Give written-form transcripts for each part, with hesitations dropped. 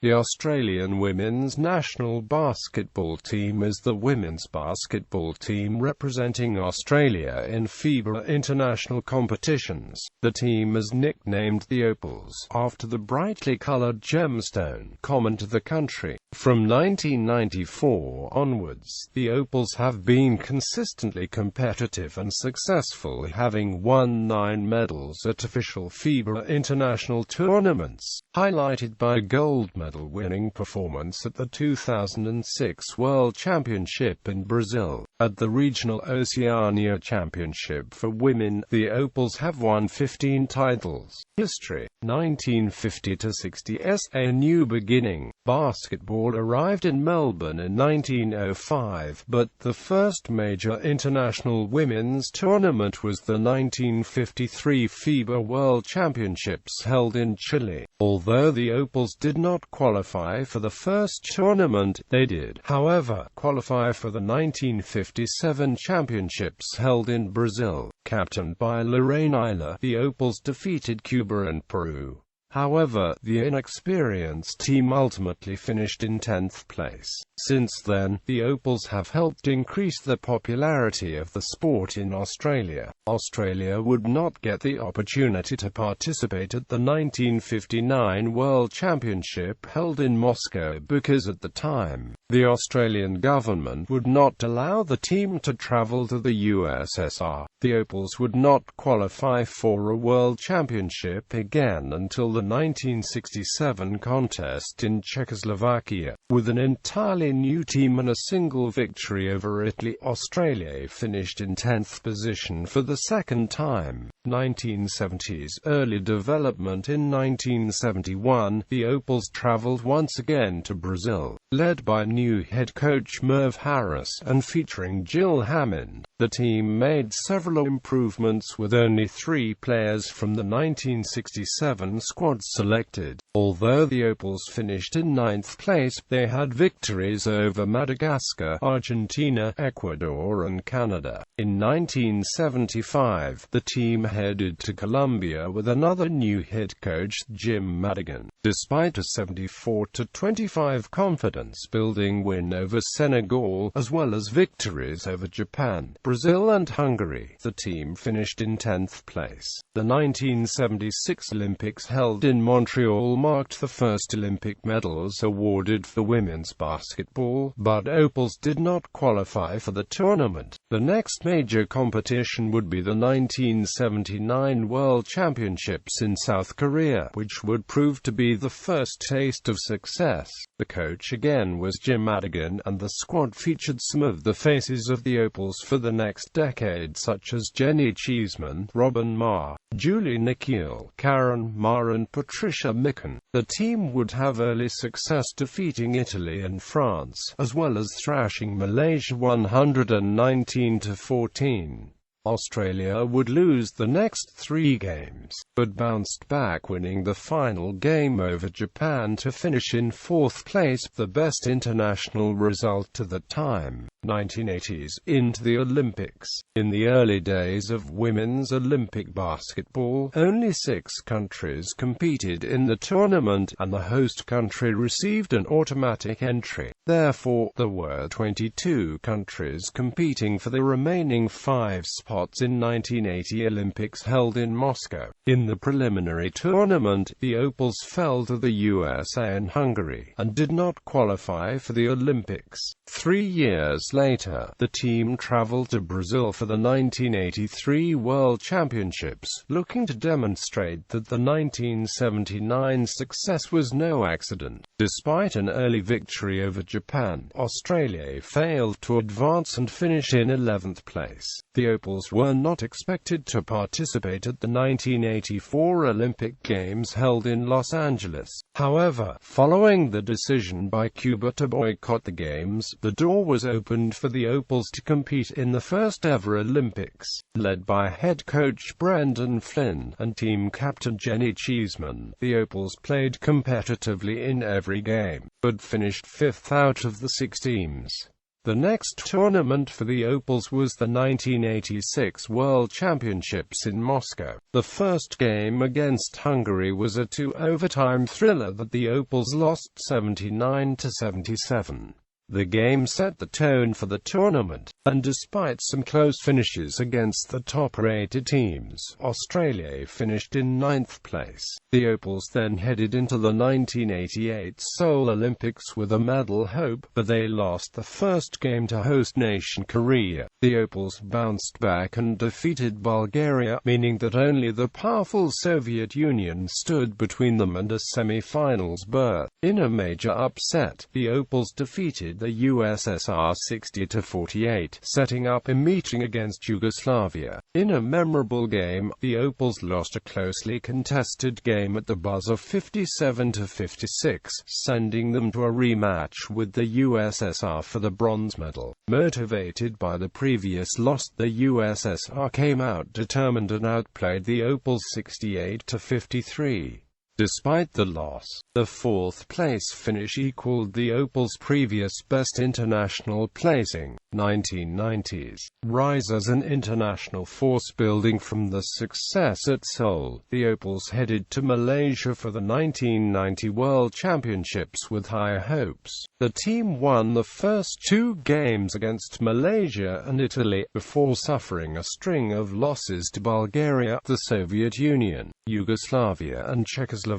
The Australian women's national basketball team is the women's basketball team representing Australia in FIBA international competitions. The team is nicknamed the Opals, after the brightly coloured gemstone common to the country. From 1994 onwards, the Opals have been consistently competitive and successful, having won 9 medals at official FIBA international tournaments, highlighted by a gold medal-winning performance at the 2006 World Championship in Brazil. At the regional Oceania Championship for women, the Opals have won 15 titles. History: 1950 to 60 A new beginning. Basketball arrived in Melbourne in 1905, but the first major international women's tournament was the 1953 FIBA World Championships held in Chile. Although the Opals did not qualify for the first tournament, they did, however, qualify for the 1957 championships held in Brazil. Captained by Lorraine Eiler, the Opals defeated Cuba and Peru. However, the inexperienced team ultimately finished in 10th place. Since then, the Opals have helped increase the popularity of the sport in Australia. Australia would not get the opportunity to participate at the 1959 World Championship held in Moscow because at the time, the Australian government would not allow the team to travel to the USSR. The Opals would not qualify for a World Championship again until the 1967 contest in Czechoslovakia. With an entirely new team and a single victory over Italy, Australia finished in 10th position for the second time. 1970s early development. In 1971, the Opals travelled once again to Brazil. Led by new head coach Merv Harris and featuring Jill Hammond, the team made several improvements with only 3 players from the 1967 squad selected. Although the Opals finished in 9th place, they had victories over Madagascar, Argentina, Ecuador and Canada. In 1975, the team headed to Colombia with another new head coach, Jim Madigan. Despite a 74-25 confidence-building win over Senegal, as well as victories over Japan, Brazil and Hungary, the team finished in 10th place. The 1976 Olympics held in Montreal marked the first Olympic medals awarded for women's basketball, but Opals did not qualify for the tournament. The next major competition would be the 1979 World Championships in South Korea, which would prove to be the first taste of success. The coach again was Jim Madigan, and the squad featured some of the faces of the Opals for the next decade, such as Jenny Cheeseman, Robin Ma, Julie Nikhil, Karen Ma and Patricia Mikan. The team would have early success defeating Italy and France, as well as thrashing Malaysia 119-14. Australia would lose the next 3 games, but bounced back, winning the final game over Japan to finish in 4th place, the best international result to the time. 1980s into the Olympics. In the early days of women's Olympic basketball, only 6 countries competed in the tournament, and the host country received an automatic entry. Therefore, there were 22 countries competing for the remaining 5 spots in 1980 Olympics held in Moscow. In the preliminary tournament, the Opals fell to the USA and Hungary, and did not qualify for the Olympics. 3 years later, the team traveled to Brazil for the 1983 World Championships, looking to demonstrate that the 1979 success was no accident. Despite an early victory over Japan, Australia failed to advance and finish in 11th place. The Opals were not expected to participate at the 1984 Olympic Games held in Los Angeles. However, following the decision by Cuba to boycott the Games, the door was opened for the Opals to compete in the first ever Olympics. Led by head coach Brendan Flynn and team captain Jenny Cheeseman, the Opals played competitively in every game, but finished 5th out of the 6 teams. The next tournament for the Opals was the 1986 World Championships in Moscow. The first game against Hungary was a 2-overtime thriller that the Opals lost 79-77. The game set the tone for the tournament, and despite some close finishes against the top-rated teams, Australia finished in 9th place. The Opals then headed into the 1988 Seoul Olympics with a medal hope, but they lost the first game to host nation Korea. The Opals bounced back and defeated Bulgaria, meaning that only the powerful Soviet Union stood between them and a semi-finals berth. In a major upset, the Opals defeated the USSR 60-48, setting up a meeting against Yugoslavia. In a memorable game, the Opals lost a closely contested game at the buzzer 57-56, sending them to a rematch with the USSR for the bronze medal. Motivated by the previous loss, the USSR came out determined and outplayed the Opals 68-53. Despite the loss, the fourth-place finish equaled the Opals' previous best international placing. 1990s rise as an international force. Building from the success at Seoul, the Opals headed to Malaysia for the 1990 World Championships with high hopes. The team won the first two games against Malaysia and Italy, before suffering a string of losses to Bulgaria, the Soviet Union, Yugoslavia and Czechoslovakia.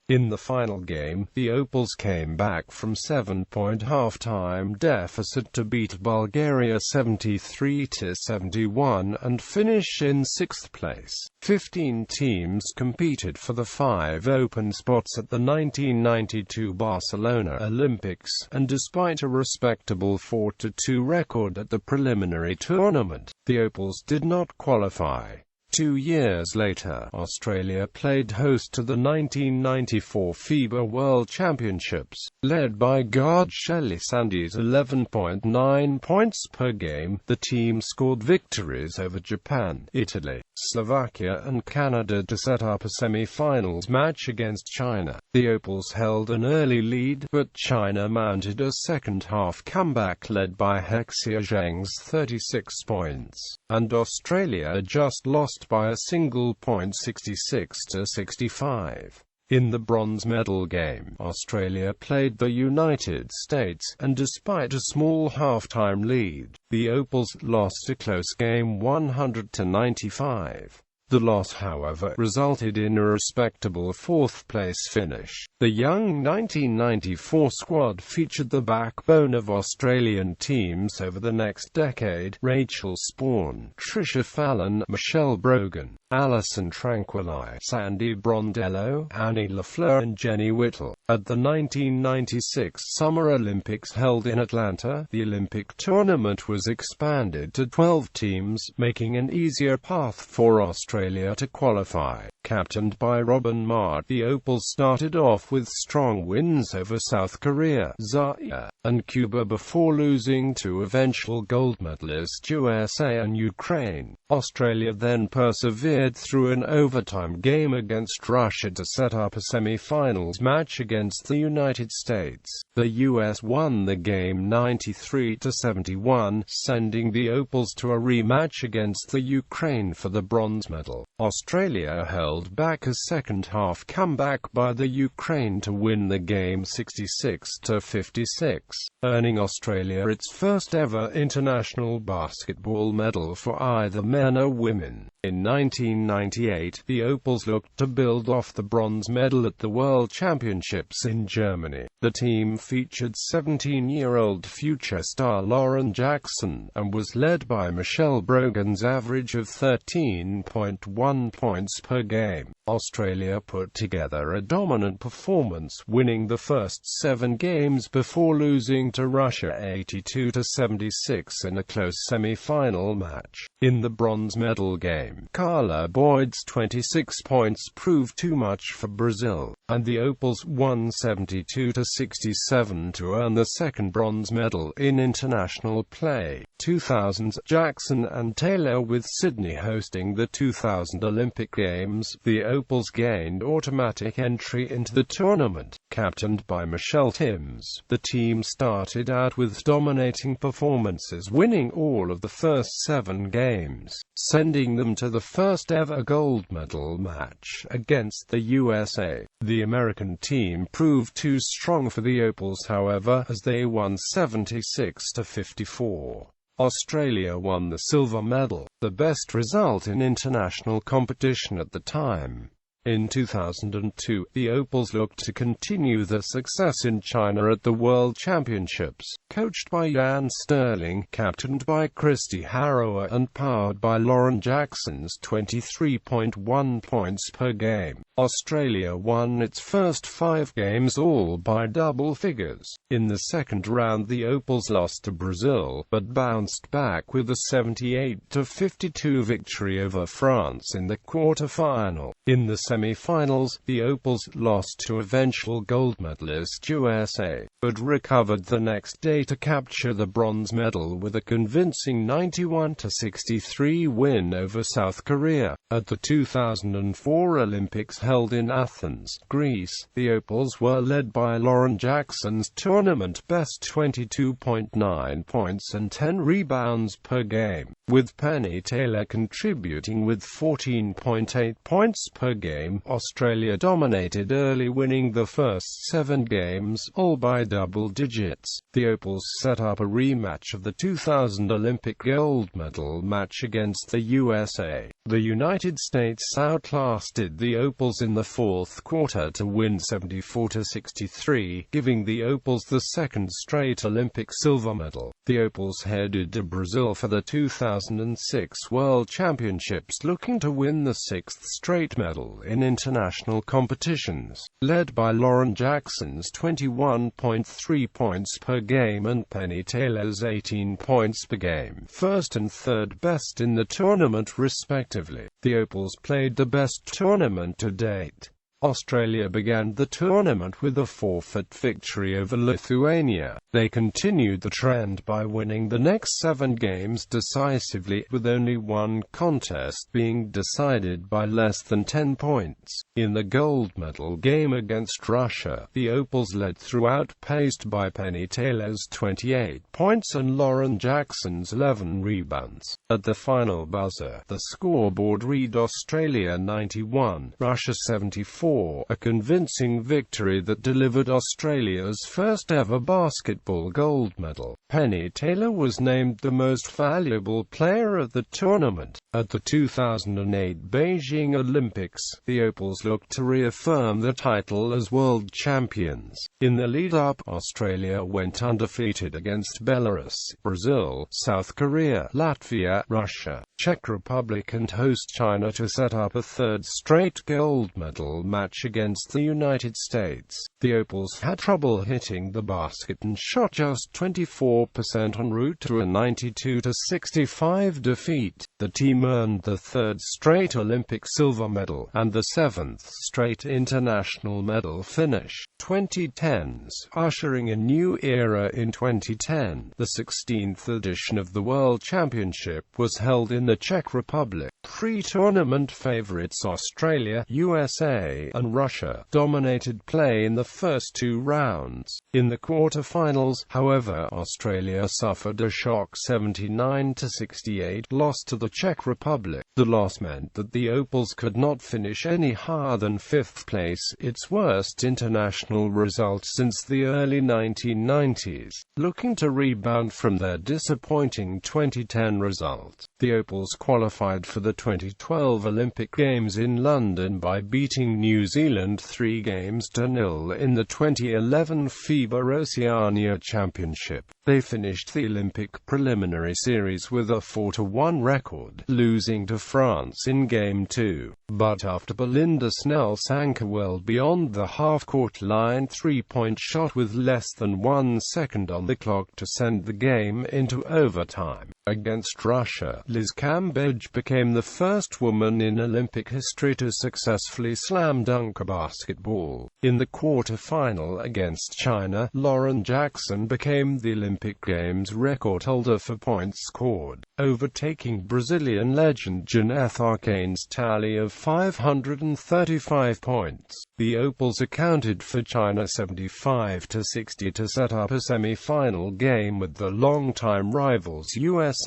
In the final game, the Opals came back from 7-point half-time deficit to beat Bulgaria 73-71 and finish in 6th place. 15 teams competed for the 5 open spots at the 1992 Barcelona Olympics, and despite a respectable 4-2 record at the preliminary tournament, the Opals did not qualify. 2 years later, Australia played host to the 1994 FIBA World Championships. Led by guard Shelley Sandys' 11.9 points per game, the team scored victories over Japan, Italy, Slovakia and Canada to set up a semi-finals match against China. The Opals held an early lead, but China mounted a second-half comeback led by Hexia Zhang's 36 points, and Australia just lost by a single point 66-65. In the bronze medal game, Australia played the United States, and despite a small halftime lead, the Opals lost a close game 100-95. The loss, however, resulted in a respectable 4th-place finish. The young 1994 squad featured the backbone of Australian teams over the next decade: Rachel Spawn, Tricia Fallon, Michelle Brogan, Alison Tranquilli, Sandy Brondello, Annie LaFleur and Jenny Whittle. At the 1996 Summer Olympics held in Atlanta, the Olympic tournament was expanded to 12 teams, making an easier path for Australia to qualify. Captained by Robin Marr, the Opals started off with strong wins over South Korea, Zaire, and Cuba before losing to eventual gold medalist USA and Ukraine. Australia then persevered through an overtime game against Russia to set up a semi-finals match against the United States. The US won the game 93-71, sending the Opals to a rematch against the Ukraine for the bronze medal. Australia held back a second-half comeback by the Ukraine to win the game 66-56, earning Australia its first-ever international basketball medal for either men or women. In 1998, the Opals looked to build off the bronze medal at the World Championships in Germany. The team featured 17-year-old future star Lauren Jackson, and was led by Michelle Brogan's average of 13.1 points per game. Australia put together a dominant performance, winning the first 7 games before losing to Russia 82-76 in a close semi-final match. In the bronze medal game, Carla Boyd's 26 points proved too much for Brazil, and the Opals won 72-67 to earn the second bronze medal in international play. 2000's Jackson and Taylor with Sydney hosting the 2000 Olympic Games, the Opals gained automatic entry into the tournament. Captained by Michelle Timms, the team started out with dominating performances, winning all of the first 7 games, sending them to the first ever gold medal match against the USA. The American team proved too strong for the Opals, however, as they won 76-54. Australia won the silver medal, the best result in international competition at the time. In 2002, the Opals looked to continue their success in China at the World Championships. Coached by Jan Sterling, captained by Christy Harrower and powered by Lauren Jackson's 23.1 points per game, Australia won its first 5 games all by double figures. In the second round, the Opals lost to Brazil, but bounced back with a 78-52 victory over France in the quarter-final. In the semi-finals, the Opals lost to eventual gold medalist USA, but recovered the next day to capture the bronze medal with a convincing 91-63 win over South Korea. At the 2004 Olympics held in Athens, Greece, the Opals were led by Lauren Jackson's tournament best 22.9 points and 10 rebounds per game, with Penny Taylor contributing with 14.8 points per game. Australia dominated early, winning the first 7 games, all by double digits. The Opals set up a rematch of the 2000 Olympic gold medal match against the USA. The United States outlasted the Opals in the fourth quarter to win 74-63, giving the Opals the second straight Olympic silver medal. The Opals headed to Brazil for the 2006 World Championships, looking to win the 6th straight medal in international competitions. Led by Lauren Jackson's 21.3 points per game and Penny Taylor's 18 points per game, first and third best in the tournament respectively, the Opals played the best tournament to date. Australia began the tournament with a forfeit victory over Lithuania. They continued the trend by winning the next 7 games decisively, with only one contest being decided by less than 10 points. In the gold medal game against Russia, the Opals led throughout, paced by Penny Taylor's 28 points and Lauren Jackson's 11 rebounds. At the final buzzer, the scoreboard read Australia 91, Russia 74. A convincing victory that delivered Australia's first ever basketball gold medal. Penny Taylor was named the most valuable player of the tournament. At the 2008 Beijing Olympics, the Opals looked to reaffirm the title as world champions. In the lead-up, Australia went undefeated against Belarus, Brazil, South Korea, Latvia, Russia, Czech Republic and host China to set up a third straight gold medal match against the United States. The Opals had trouble hitting the basket and shot just 24% en route to a 92-65 defeat. The team earned the third straight Olympic silver medal and the 7th straight international medal finish. 2010s, ushering a new era in 2010. The 16th edition of the World Championship was held in the Czech Republic. Pre-tournament favorites Australia, USA, and Russia dominated play in the first 2 rounds. In the quarter-finals, however, Australia suffered a shock 79-68 loss to the Czech Republic. The loss meant that the Opals could not finish any higher than 5th place, its worst international result since the early 1990s. Looking to rebound from their disappointing 2010 result, the Opals qualified for the 2012 Olympic Games in London by beating New Zealand 3-0 in the 2011 FIBA Oceania Championship. They finished the Olympic preliminary series with a 4-1 record, losing to France in Game 2. But after Belinda Snell sank a well beyond the half-court line 3-point shot with less than 1 second on the clock to send the game into overtime, Against Russia, Liz Cambage became the first woman in Olympic history to successfully slam dunk a basketball. In the quarter-final against China, Lauren Jackson became the Olympic Games record holder for points scored, overtaking Brazilian legend Jeanette Arcane's tally of 535 points. The Opals accounted for China 75-60 to set up a semi-final game with the longtime rivals USA.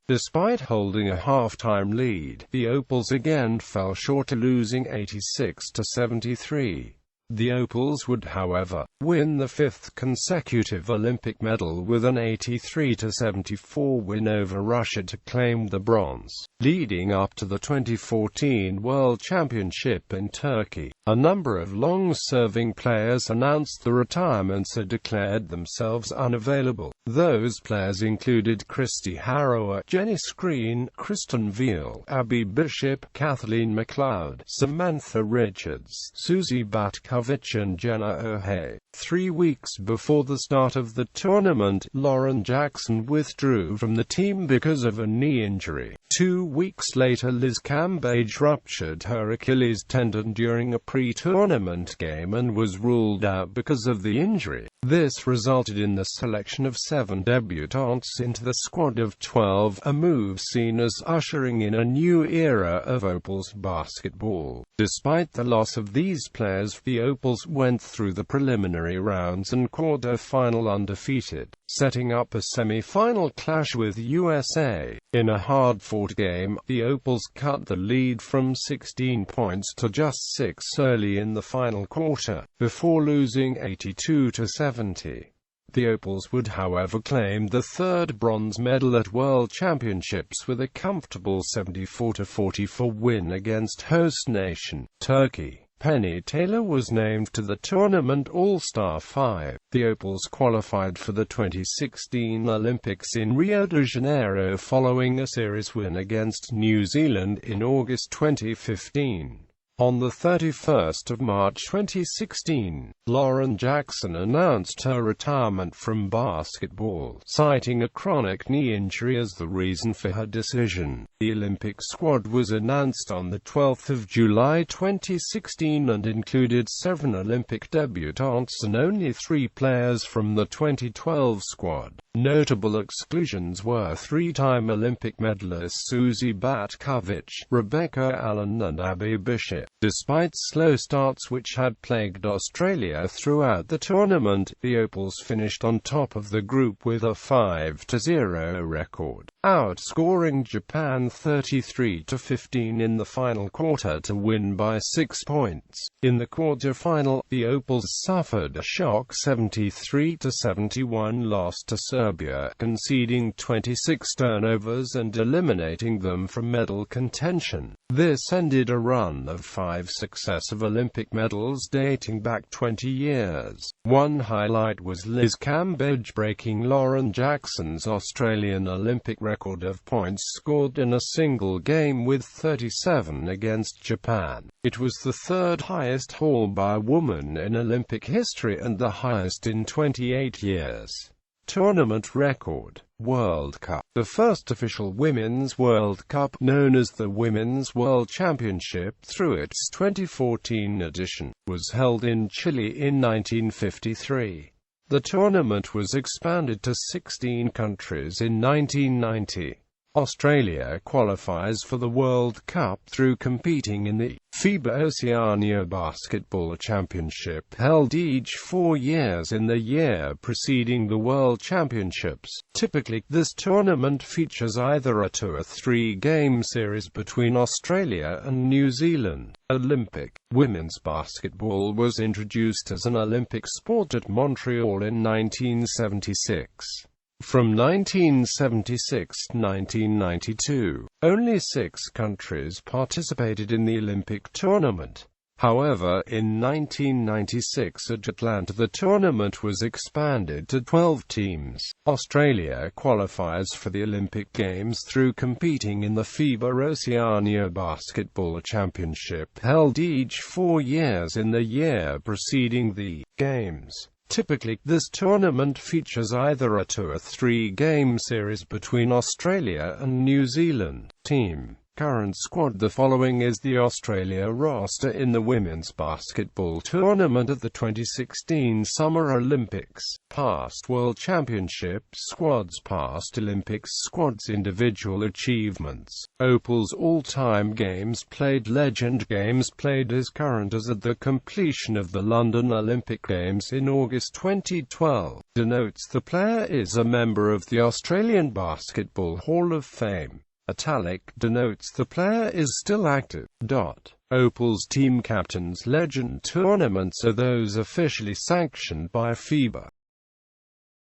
Despite holding a halftime lead, the Opals again fell short, losing 86-73. The Opals would, however, win the fifth consecutive Olympic medal with an 83-74 win over Russia to claim the bronze. Leading up to the 2014 World Championship in Turkey, a number of long-serving players announced their retirements or declared themselves unavailable. Those players included Christy Harrower, Jenny Screen, Kristen Veal, Abby Bishop, Kathleen McLeod, Samantha Richards, Susie Batkovich and Jenna O'Hay. 3 weeks before the start of the tournament, Lauren Jackson withdrew from the team because of a knee injury. 2 weeks later, Liz Cambage ruptured her Achilles tendon during a pre-tournament game and was ruled out because of the injury. This resulted in the selection of 7 debutantes into the squad of 12, a move seen as ushering in a new era of Opals basketball. Despite the loss of these players, the Opals went through the preliminary rounds and quarter-final undefeated, setting up a semi-final clash with USA. In a hard-fought game, the Opals cut the lead from 16 points to just 6 early in the final quarter, before losing 82-70. The Opals would, however, claim the third bronze medal at World Championships with a comfortable 74-44 win against host nation, Turkey. Penny Taylor was named to the tournament All-Star 5. The Opals qualified for the 2016 Olympics in Rio de Janeiro following a series win against New Zealand in August 2015. On the 31st of March 2016, Lauren Jackson announced her retirement from basketball, citing a chronic knee injury as the reason for her decision. The Olympic squad was announced on the 12th of July 2016 and included 7 Olympic debutantes and only 3 players from the 2012 squad. Notable exclusions were 3-time Olympic medalists Susie Batkovich, Rebecca Allen and Abby Bishop. Despite slow starts which had plagued Australia throughout the tournament, the Opals finished on top of the group with a 5-0 record, outscoring Japan 33-15 in the final quarter to win by 6 points. In the quarter-final, the Opals suffered a shock 73-71 loss to Serbia, conceding 26 turnovers and eliminating them from medal contention. This ended a run of 5 successive Olympic medals dating back 20 years. One highlight was Liz Cambage breaking Lauren Jackson's Australian Olympic record of points scored in a single game with 37 against Japan. It was the third highest haul by a woman in Olympic history and the highest in 28 years. Tournament record. World Cup. The first official Women's World Cup, known as the Women's World Championship through its 2014 edition, was held in Chile in 1953. The tournament was expanded to 16 countries in 1990. Australia qualifies for the World Cup through competing in the FIBA Oceania Basketball Championship, held each 4 years in the year preceding the World Championships. Typically, this tournament features either a 2 or 3 game series between Australia and New Zealand. Olympic women's basketball was introduced as an Olympic sport at Montreal in 1976. From 1976 to 1992, only 6 countries participated in the Olympic tournament. However, in 1996 at Atlanta the tournament was expanded to 12 teams. Australia qualifies for the Olympic Games through competing in the FIBA Oceania Basketball Championship, held each 4 years in the year preceding the Games. Typically, this tournament features either a 2 or 3 game series between Australia and New Zealand. Team Current squad. The following is the Australia roster in the women's basketball tournament at the 2016 Summer Olympics. Past World Championship squads. Past Olympics squads. Individual achievements. Opals. All-time games played. Legend. Games played as current as at the completion of the London Olympic Games in August 2012. Denotes the player is a member of the Australian Basketball Hall of Fame. Italic denotes the player is still active. Opals team captains. Legend tournaments are those officially sanctioned by FIBA.